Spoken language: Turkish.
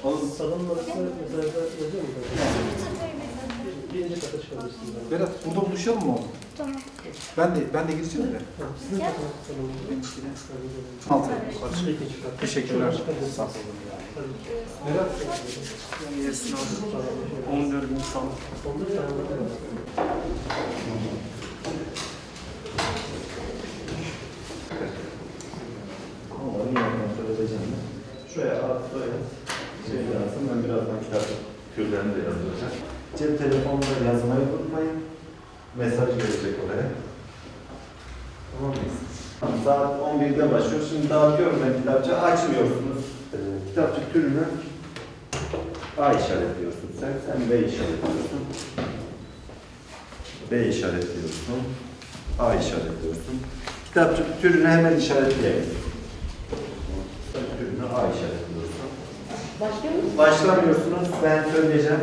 Salon numarası mezarda yazıyor mu? Birinci kata çıkabilirsiniz. Berat, burada buluşalım mı oğlum? Tamam. Ben de gireceğim de. Tamam, sizin katınız salonu. Altı. İkinci kat. Teşekkürler. Sağ olun. Berat, Yesin abi. 14 insan. Onda bir tane var. Onları yine kontrol edeceğim ben. Şuraya at, soyad, şey lazım. Ben birazdan kitap türlerini de yazdıracağım. Cep telefonunda yazmayı unutmayın. Mesaj gelecek oraya. Tamam mıyız? Saat 11'de başlıyor. Şimdi dağıtıyorum ben kitapçığı. Açmıyorsunuz. Kitapçık türünü A işaretliyorsun sen. Sen B işaretliyorsun. B işaretliyorsun. A işaretliyorsun. Kitapçık türünü hemen işaretleyelim. Türünü A işaretliyorsun. Başlamıyorsunuz. Ben söyleyeceğim.